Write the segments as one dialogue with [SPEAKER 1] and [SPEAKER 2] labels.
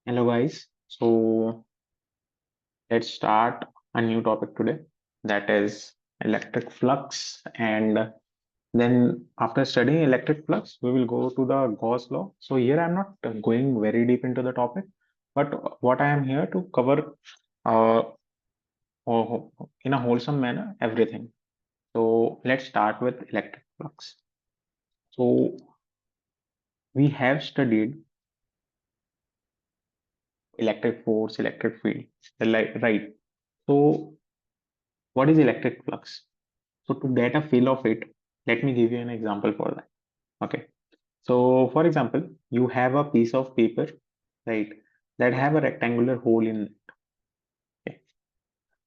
[SPEAKER 1] Hello guys. So let's start a new topic today, that is electric flux. And then after studying electric flux, we will go to the Gauss law. So here I'm not going very deep into the topic, but what I am here to cover uh, in a wholesome manner everything. So let's start with electric flux. So we have studied electric force, electric field, right? So what is electric flux? So to get a feel of it, let me give you an example for that. Okay. So for example, you have a piece of paper, right, that have a rectangular hole in it, okay?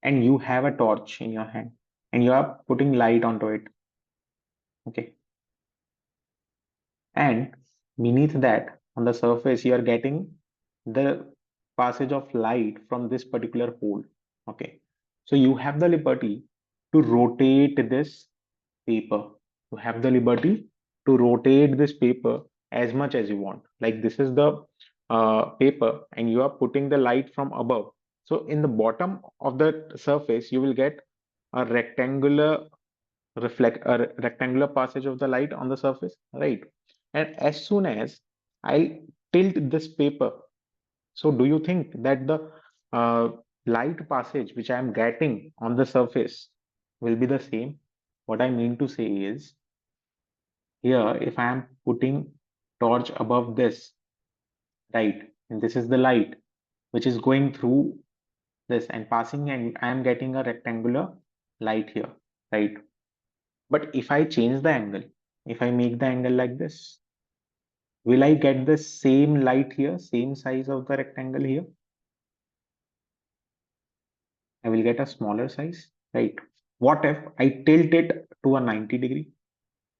[SPEAKER 1] And you have a torch in your hand and you are putting light onto it. Okay. And beneath that, on the surface, you are getting the passage of light from this particular hole. Okay. So you have the liberty to rotate this paper. You have the liberty to rotate this paper as much as you want. Like this is the paper and you are putting the light from above. So in the bottom of the surface, you will get a rectangular passage of the light on the surface, right? And as soon as I tilt this paper, so do you think that the uh, light passage which I am getting on the surface will be the same? What I mean to say is, here, if I am putting torch above this, right, and this is the light which is going through this and passing, and I am getting a rectangular light here, right? But if I change the angle, if I make the angle like this, will I get the same light here, same size of the rectangle here? I will get a smaller size, right? What if I tilt it to a 90-degree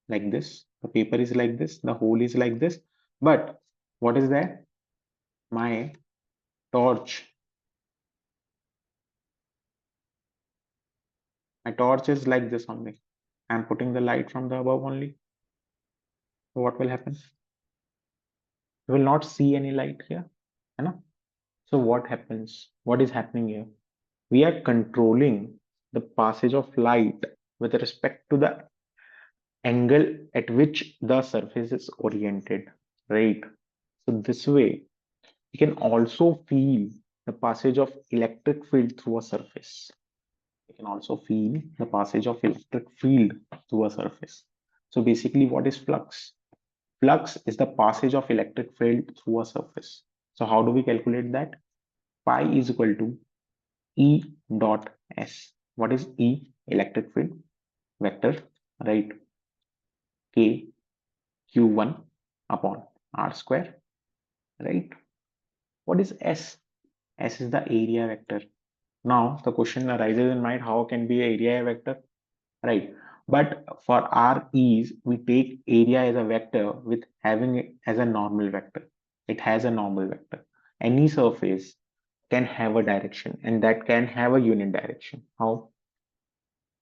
[SPEAKER 1] like this? The paper is like this, the hole is like this, but what is there? My torch. My torch is like this only. I'm putting the light from the above only. So what will happen? You will not see any light here. You know? So what happens? What is happening here? We are controlling the passage of light with respect to the angle at which the surface is oriented, right? So this way, you can also feel the passage of electric field through a surface. You can also feel the passage of electric field through a surface. So basically, what is flux? Flux is the passage of electric field through a surface. So how do we calculate that? Pi is equal to E dot S. What is E? Electric field vector, right? K Q1 upon R square, right? What is S? S is the area vector. Now the question arises in mind, how can be area a vector? Right. But for our ease, we take area as a vector with having it as a normal vector. It has a normal vector. Any surface can have a direction and that can have a unit direction. How?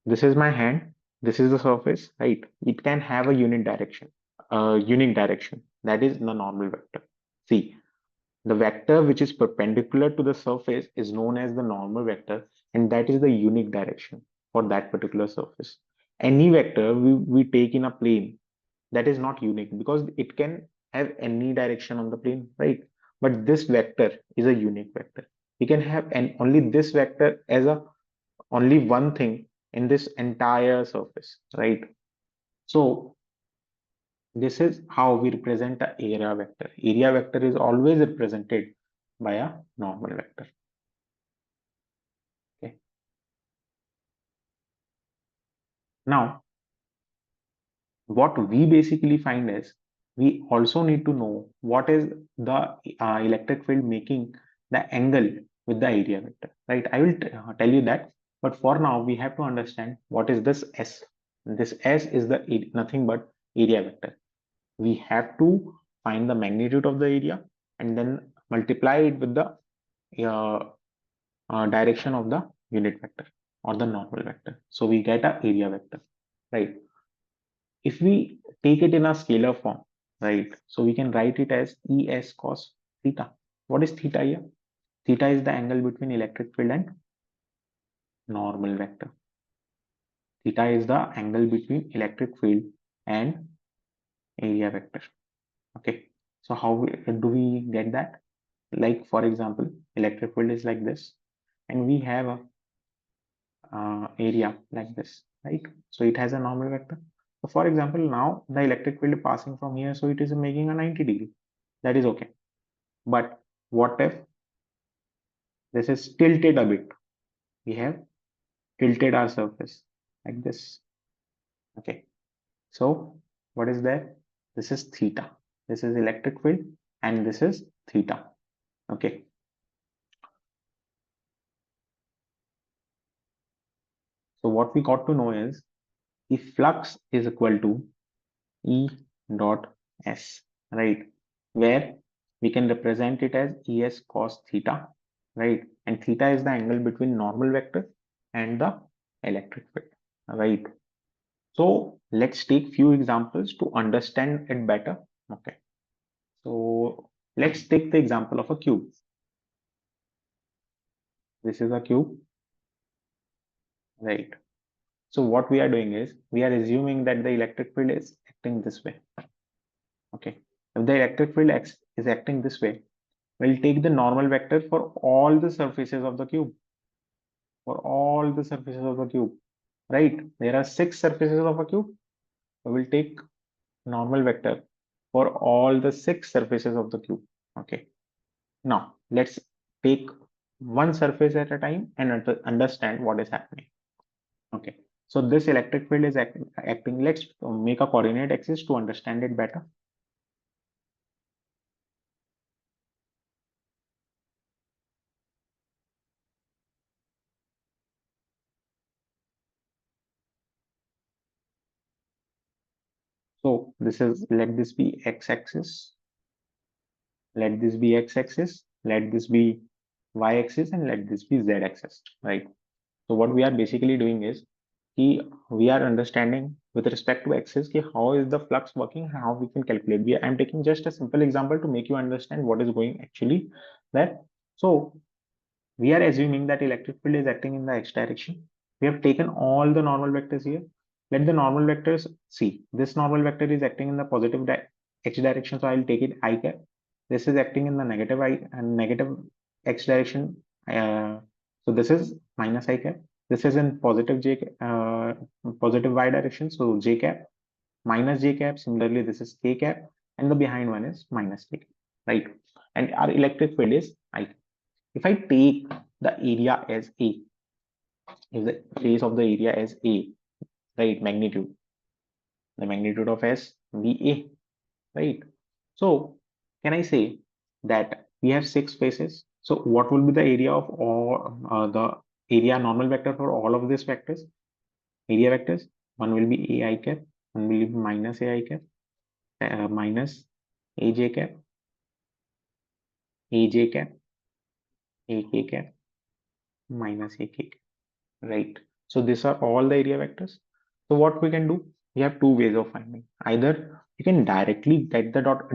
[SPEAKER 1] This is my hand. This is the surface, right? It can have a unit direction, unique direction. That is the normal vector. See, the vector which is perpendicular to the surface is known as the normal vector, and that is the unique direction for that particular surface. Any vector we take in a plane, that is not unique because it can have any direction on the plane, right? But this vector is a unique vector. We can have only this vector as a only one thing in this entire surface, right? So this is how we represent the area vector. Area vector is always represented by a normal vector. Okay. Now, what we basically find is we also need to know what is the electric field making the angle with the area vector, right? I will tell you that, but for now we have to understand what is this S. This S is the nothing but area vector. We have to find the magnitude of the area and then multiply it with the uh, direction of the unit vector or the normal vector. So we get a area vector, right? If we take it in a scalar form, right? So we can write it as Es cos theta. What is theta here? Theta is the angle between electric field and normal vector. Theta is the angle between electric field and area vector. Okay, so how do we get that? Like for example, electric field is like this, and we have a area like this, right? So it has a normal vector. So for example, now the electric field passing from here, so it is making a 90 degree. That is okay. But what if this is tilted a bit? We have tilted our surface like this. Okay. So what is there? This is theta. This is electric field and this is theta. Okay. So what we got to know is if flux is equal to E dot S, right? Where we can represent it as ES cos theta, right? And theta is the angle between normal vector and the electric field, right? So let's take few examples to understand it better. Okay. So let's take the example of a cube. This is a cube, right? So what we are doing is we are assuming that the electric field is acting this way. Okay. If the electric field is acting this way, we'll take the normal vector for all the surfaces of the cube. For all the surfaces of the cube, right? There are 6 surfaces of a cube. So we'll take normal vector for all the 6 surfaces of the cube. Okay. Now let's take one surface at a time and understand what is happening. Okay. So this electric field is acting. Let's make a coordinate axis to understand it better. So this is, let this be x-axis, let this be x-axis, let this be y-axis, and let this be z-axis, right? So what we are basically doing is we are understanding with respect to axis how is the flux working, how we can calculate. I'm taking just a simple example to make you understand what is going actually there. So we are assuming that electric field is acting in the x direction. We have taken all the normal vectors here. Let the normal vectors see. This normal vector is acting in the positive x direction, so I'll take it I cap. This is acting in the negative negative x direction. So this is minus I cap. This is in positive positive y direction, so j cap minus j cap. Similarly, this is k cap, and the behind one is minus k cap, right? And our electric field is I cap. If I take the area as A, if the face of the area as A, right, magnitude, the magnitude of S be A, right? So can I say that we have 6 faces? So what will be the area of all the area normal vector for all of these vectors, area vectors? One will be A I cap, one will be minus A I cap, minus A J cap, A J cap, A K cap, minus A K cap. Right. So these are all the area vectors. So what we can do, we have 2 ways of finding. Either you can directly get the dot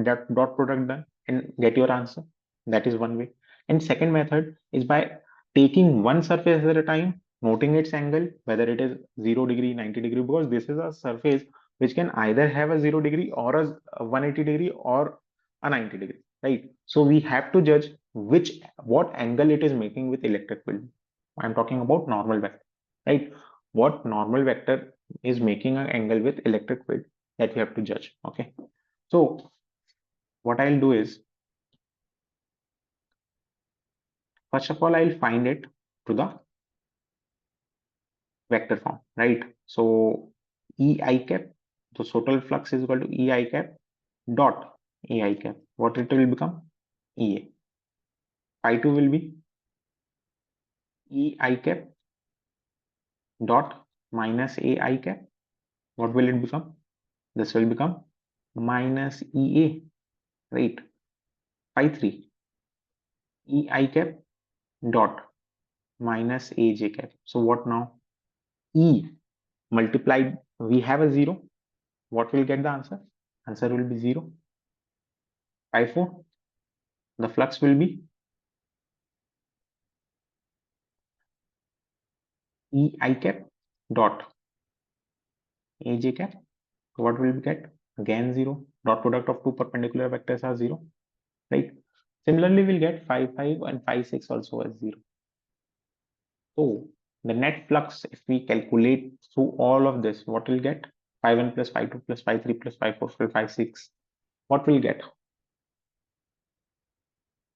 [SPEAKER 1] product done and get your answer. That is one way. And second method is by taking one surface at a time, noting its angle, whether it is 0 degree, 90 degree, because this is a surface which can either have a 0 degree or a 180 degree or a 90 degree, right? So we have to judge what angle it is making with electric field. I'm talking about normal vector, right? What normal vector is making an angle with electric field, that we have to judge. Okay. So what I'll do is, first of all, I'll find it to the vector form, right? So EI cap, the total flux is equal to EI cap dot AI cap. What it will become? EA. Phi 2 will be EI cap dot minus AI cap. What will it become? This will become minus EA, right? Phi 3 EI cap dot minus AJ cap. So what now? E multiplied, we have a 0. What will get the answer? Answer will be 0. Phi 4 the flux will be ei cap dot aj cap. What will we get? Again 0. Dot product of two perpendicular vectors are 0, right? Similarly, we'll get phi 5 and phi 6 also as 0. So the net flux, if we calculate through all of this, what will get? Phi 1 plus phi 2 plus phi 3 plus phi 4 plus phi 6. What will get?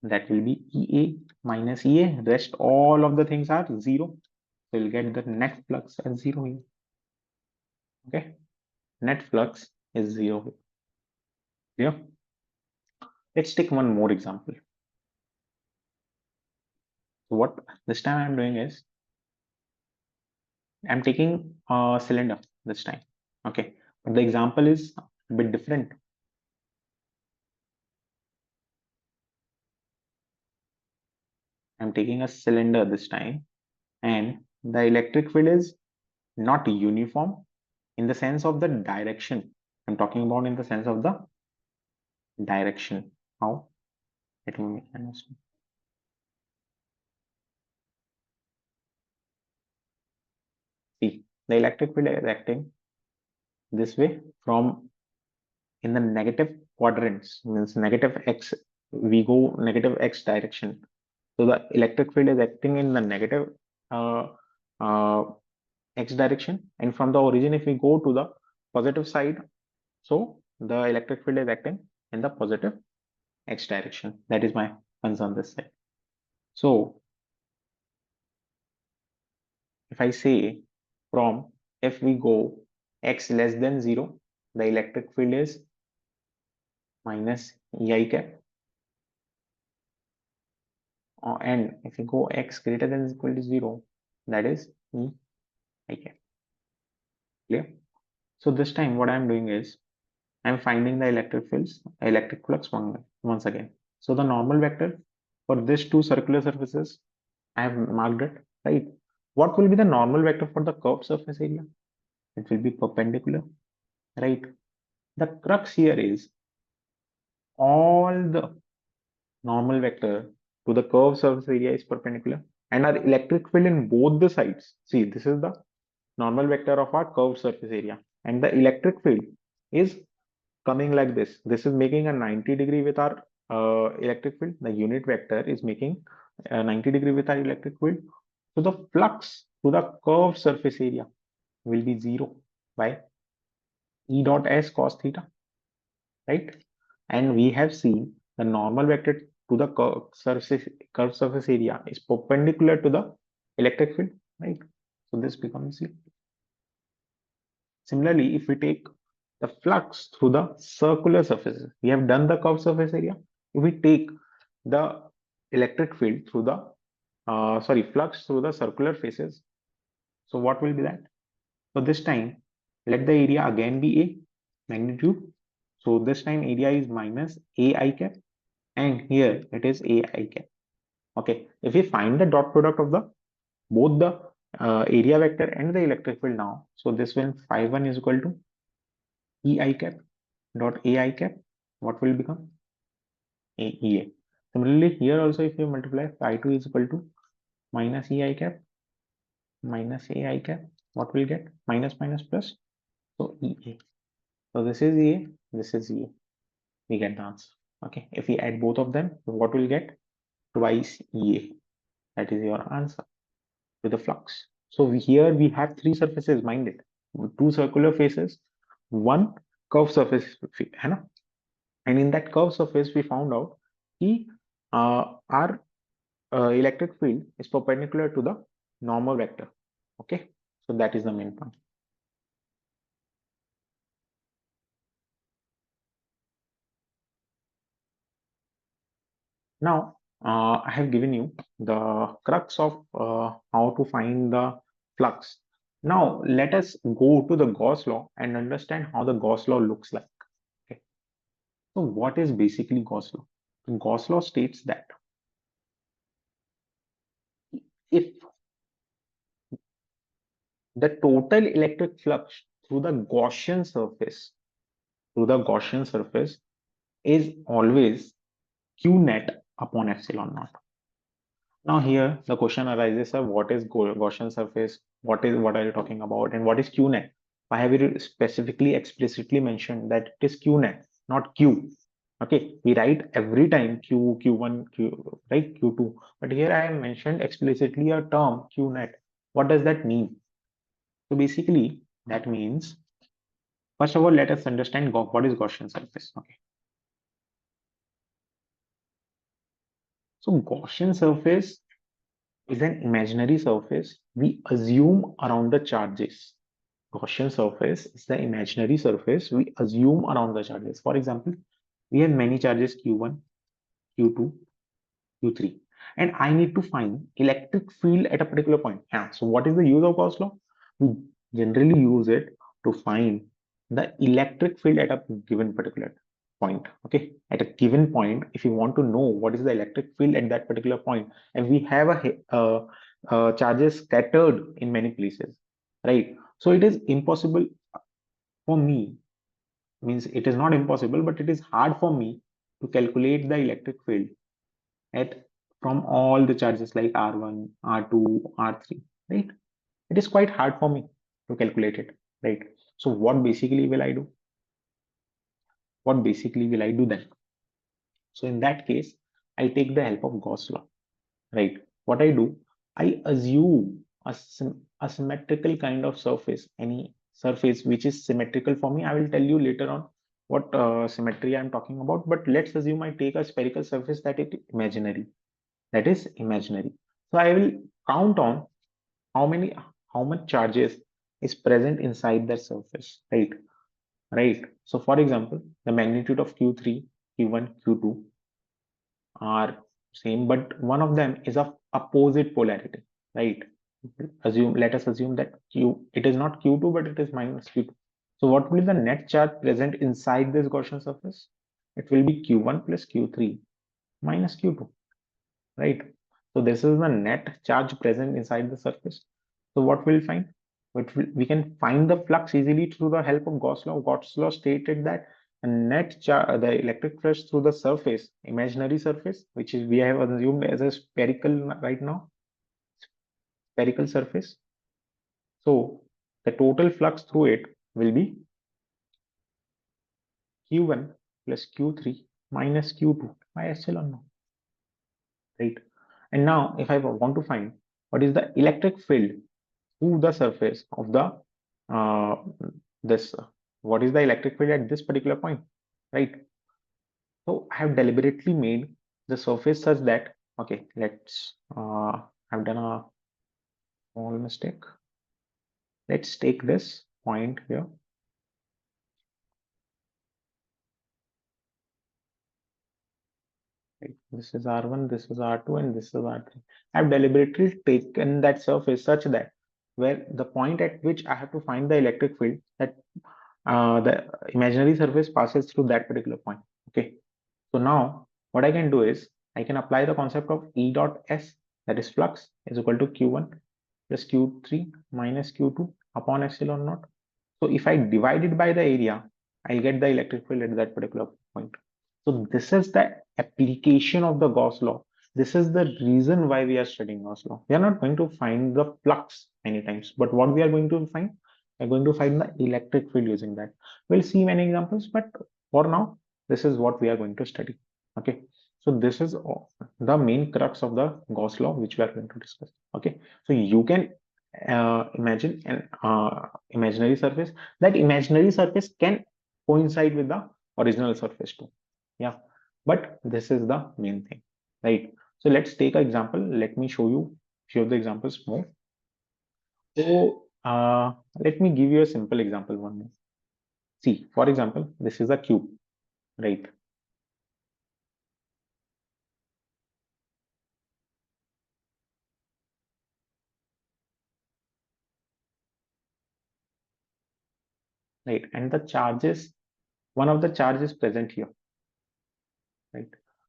[SPEAKER 1] That will be EA minus EA. Rest all of the things are 0. So we'll get the net flux as 0 here. Okay. Net flux is 0 here. Yeah. Let's take one more example. So what this time I'm doing is I'm taking a cylinder this time. Okay. But the example is a bit different. I'm taking a cylinder this time, and the electric field is not uniform in the sense of the direction. I'm talking about in the sense of the direction. How? Let me understand. See, the electric field is acting this way from in the negative quadrants, means negative x. We go negative x direction. So the electric field is acting in the negative uh, uh, x direction, and from the origin, if we go to the positive side, so the electric field is acting in the positive x direction. That is my concern this side. So if I say from if we go x less than 0, the electric field is minus ei cap, and if we go x greater than or equal to 0, that is ei cap. Clear? So this time what I'm doing is I'm finding the electric flux once again. So the normal vector for these two circular surfaces, I have marked it, right? What will be the normal vector for the curved surface area? It will be perpendicular, right? The crux here is all the normal vector to the curved surface area is perpendicular, and our electric field in both the sides. See, this is the normal vector of our curved surface area, and the electric field is coming like this. This is making a 90-degree with our electric field. The unit vector is making a 90-degree with our electric field. So the flux to the curved surface area will be 0 by E dot S cos theta, right? And we have seen the normal vector to the curved surface area is perpendicular to the electric field, right? So this becomes 0. Similarly, if we take the flux through the circular surfaces, we have done the curved surface area. If we take the electric field through the flux through the circular faces, so what will be that? So this time, let the area again be A magnitude. So this time area is minus AI cap, and here it is AI cap. Okay, if we find the dot product of the both the area vector and the electric field now, so this will phi 1 is equal to EI cap dot AI cap. What will become? EA. Similarly, here also if you multiply, phi 2 is equal to minus EI cap minus AI cap. What will get? Minus minus plus. So EA. So this is EA, this is EA. We get the answer. Okay. If we add both of them, what will get? Twice EA. That is your answer to the flux. So here we have three surfaces, mind it. Two circular faces, one curved surface, है ना? And in that curved surface, we found out कि our electric field is perpendicular to the normal vector. Okay, so that is the main point. Now, I have given you the crux of how to find the flux. Now, let us go to the Gauss law and understand how the Gauss law looks like. Okay. So, what is basically Gauss law? Gauss law states that if the total electric flux through the Gaussian surface is always Q net upon epsilon naught. Now here the question arises, sir, what is Gaussian surface? What are you talking about? And what is QNet? Why have you specifically explicitly mentioned that it is QNet, not Q? Okay, we write every time Q, Q1, Q, right, Q2. But here I have mentioned explicitly a term QNet. What does that mean? So basically, that means, first of all, let us understand what is Gaussian surface. Okay. So Gaussian surface is an imaginary surface we assume around the charges. Gaussian surface is the imaginary surface we assume around the charges. For example, we have many charges Q1, Q2, Q3, and I need to find electric field at a particular point. Yeah. So what is the use of Gauss law? We generally use it to find the electric field at a given particular point. Okay, at a given point, if you want to know what is the electric field at that particular point, and we have charges scattered in many places, right? So it is impossible for me, means it is not impossible, but it is hard for me to calculate the electric field at from all the charges like R1, R2, R3, right? It is quite hard for me to calculate it, right? So what basically will I do? What basically will I do then? So in that case, I take the help of Gauss law, right? What I do, I assume a symmetrical kind of surface, any surface which is symmetrical for me. I will tell you later on what symmetry I'm talking about, but let's assume I take a spherical surface that is imaginary. That is imaginary. So I will count on how many, how much charges is present inside that surface, right? Right. So for example, the magnitude of Q3, Q1, Q2 are same, but one of them is of opposite polarity, right? Let us assume that it is not Q2, but it is minus Q2. So what will be the net charge present inside this Gaussian surface? It will be Q1 plus Q3 minus Q2, right? So this is the net charge present inside the surface. So what we'll find? We can find the flux easily through the help of Gauss law. Gauss law stated that the electric flux through the surface, imaginary surface, which is we have assumed as a spherical right now, spherical surface. So the total flux through it will be Q1 plus Q3 minus Q2 by epsilon naught, right? And now if I want to find what is the electric field through the surface of the uh, this what is the electric field at this particular point, right? So I have deliberately made the surface such that, okay, let's I've done a small mistake. Let's take this point here. Right? This is R1, this is R2, and this is R3. I've deliberately taken that surface such that where the point at which I have to find the electric field, that the imaginary surface passes through that particular point. Okay. So now what I can do is I can apply the concept of E dot S, that is flux, is equal to Q1 plus Q3 minus Q2 upon epsilon naught. So if I divide it by the area, I'll get the electric field at that particular point. So this is the application of the Gauss law. This is the reason why we are studying Gauss law. We are not going to find the flux many times, but what we are going to find? We're going to find the electric field using that. We'll see many examples, but for now, this is what we are going to study. Okay. So this is the main crux of the Gauss law, which we are going to discuss. Okay. So you can imagine an imaginary surface. That imaginary surface can coincide with the original surface too. Yeah, but this is the main thing, right? So let's take an example. Let me show you few of the examples more. So let me give you a simple example one more. See, for example, this is a cube, right? Right, and the charges, one of the charges present here, right?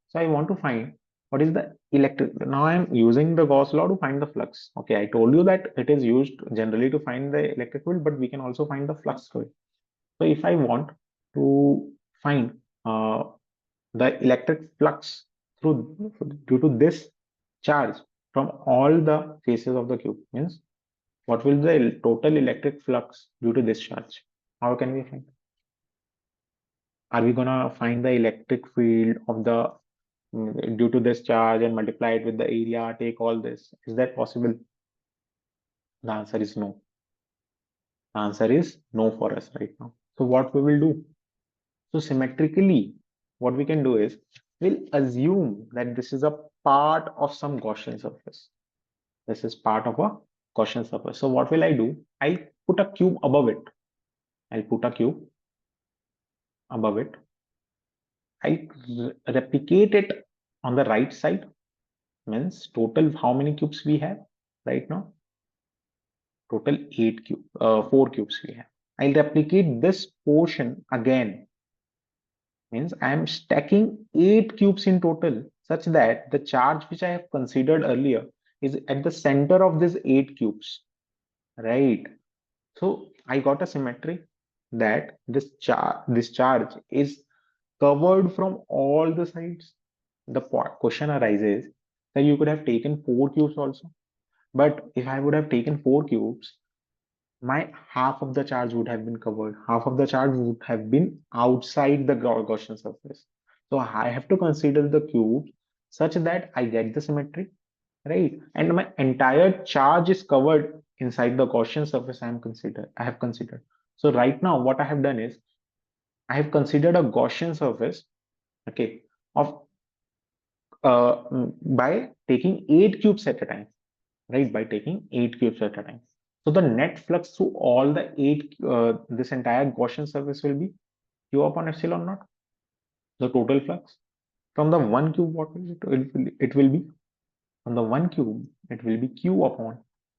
[SPEAKER 1] So I want to find what is the electric. Now I'm using the Gauss law to find the flux. Okay, I told you that it is used generally to find the electric field, but we can also find the flux through it. So if I want to find the electric flux due to this charge from all the faces of the cube. Means what will the total electric flux due to this charge? How can we find? Are we gonna find the electric field of the due to this charge and multiply it with the area, take all this? Is that possible? The answer is no. The answer is no for us right now. So what we will do? So symmetrically, what we can do is we'll assume that this is a part of some Gaussian surface. This is part of a Gaussian surface. So what will I do? I'll put a cube above it. I'll put a cube above it. I replicate it on the right side. Means total how many cubes we have right now? Total 4 cubes we have. I'll replicate this portion again. Means I am stacking 8 cubes in total such that the charge which I have considered earlier is at the center of these 8 cubes. Right. So I got a symmetry that this charge is covered from all the sides. The question arises that you could have taken 4 cubes also. But if I would have taken 4 cubes, my half of the charge would have been covered. Half of the charge would have been outside the Gaussian surface. So I have to consider the cube such that I get the symmetry, right? And my entire charge is covered inside the Gaussian surface I have considered. So right now, what I have done is I have considered a Gaussian surface, okay, of by taking 8 cubes at a time, right? By taking 8 cubes at a time. So the net flux through all the 8, this entire Gaussian surface will be Q upon epsilon naught, the total flux. From the 1 cube, what will it will be? From the 1 cube, it will be Q upon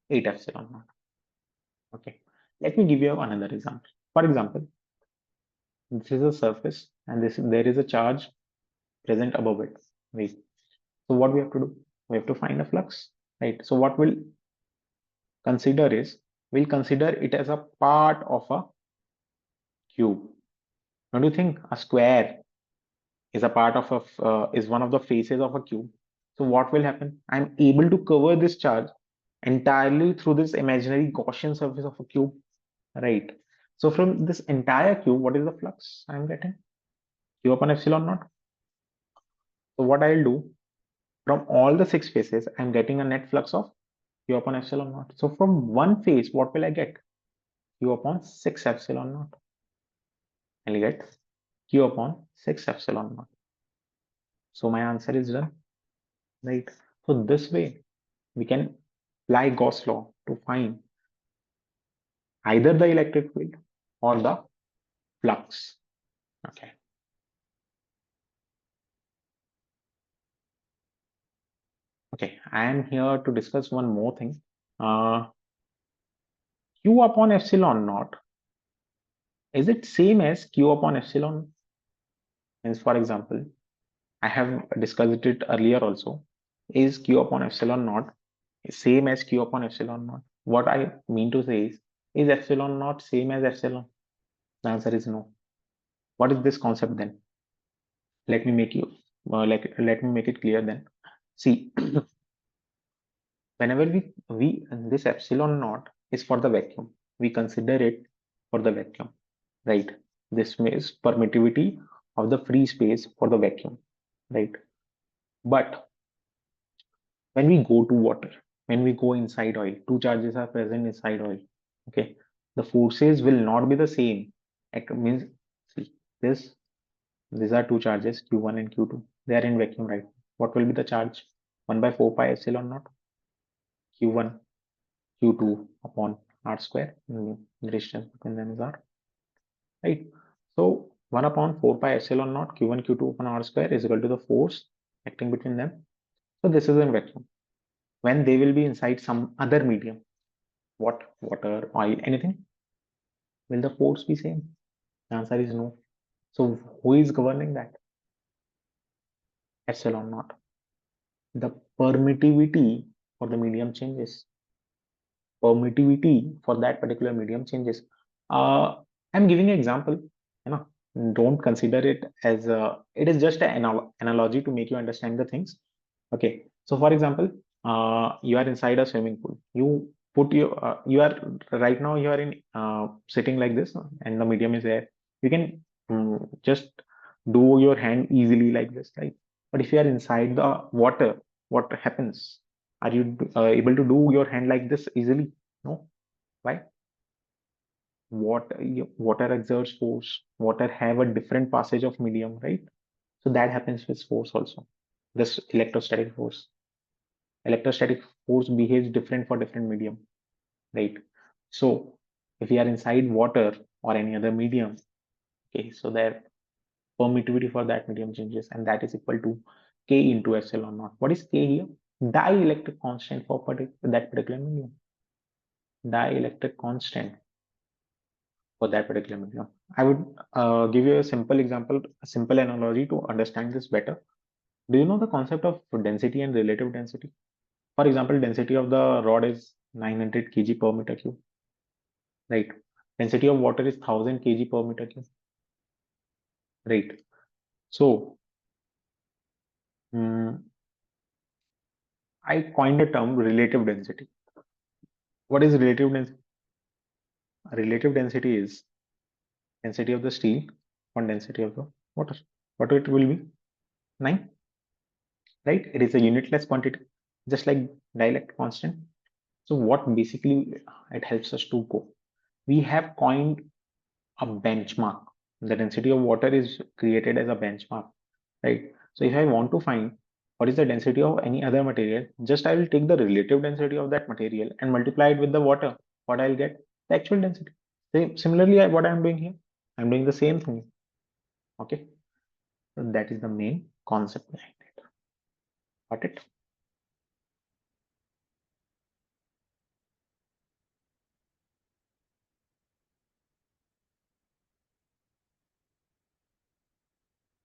[SPEAKER 1] 8 epsilon naught. Okay, let me give you another example. For example, this is a surface and there is a charge present above it. Right. So what we have to do? We have to find a flux, right? So what we'll consider is we'll consider it as a part of a cube. Don't you think a square is a part of is one of the faces of a cube? So what will happen? I'm able to cover this charge entirely through this imaginary Gaussian surface of a cube, right? So from this entire cube, what is the flux I'm getting? Q upon epsilon naught. So what I'll do, from all the 6 faces, I'm getting a net flux of Q upon epsilon naught. So from one face, what will I get? Q upon 6 epsilon naught. I'll get Q upon 6 epsilon naught. So my answer is done, right? So this way, we can apply Gauss law to find either the electric field or the flux. Okay. Okay, I am here to discuss one more thing. Q upon epsilon naught, is it same as Q upon epsilon? Means, for example, I have discussed it earlier also. Is Q upon epsilon naught same as Q upon epsilon naught? What I mean to say is epsilon naught same as epsilon? The answer is no. What is this concept then? Let me make you let me make it clear then. See, whenever we this epsilon naught is for the vacuum, we consider it for the vacuum, right? This is permittivity of the free space for the vacuum, right? But when we go to water, when we go inside oil, two charges are present inside oil, okay, the forces will not be the same. It means, see, these are two charges, q1 and q2, they are in vacuum, right? What will be the charge? 1 by 4 pi epsilon naught q1 q2 upon r square. The distance between them is r, right? So 1 upon 4 pi epsilon naught q1 q2 upon r square is equal to the force acting between them. So this is in vacuum. When they will be inside some other medium, what, water, oil, anything, will the force be same? The answer is no. So who is governing that? Epsilon naught. The permittivity for the medium changes. Permittivity for that particular medium changes. I'm giving an example, you know, don't consider it as a, it is just an analogy to make you understand the things. Okay, so for example, you are inside a swimming pool. You put your you are right now you are in sitting like this, and the medium is there. You can just do your hand easily like this, right? But if you are inside the water, what happens? Are you able to do your hand like this easily? No. Why? Water exerts force. Water have a different passage of medium, right? So that happens with force also. This electrostatic force. Electrostatic force behaves different for different medium, right? So if we are inside water or any other medium, okay, so their permittivity for that medium changes, and that is equal to K into epsilon naught. What is K here? Dielectric constant for that particular medium. Dielectric constant for that particular medium. I would give you a simple example, a simple analogy to understand this better. Do you know the concept of density and relative density? For example, density of the rod is 900 kg per meter cube, right? Density of water is 1000 kg per meter cube, right? So I coined the term relative density. What is relative density? Relative density is density of the steel on density of the water. What it will be? 9, right? It is a unitless quantity, just like dielectric constant. So what basically it helps us to go? We have coined a benchmark. The density of water is created as a benchmark, right? So if I want to find what is the density of any other material, just I will take the relative density of that material and multiply it with the water. What I'll get? The actual density. Similarly, what I'm doing here, I'm doing the same thing. Okay, so that is the main concept behind it. Got it?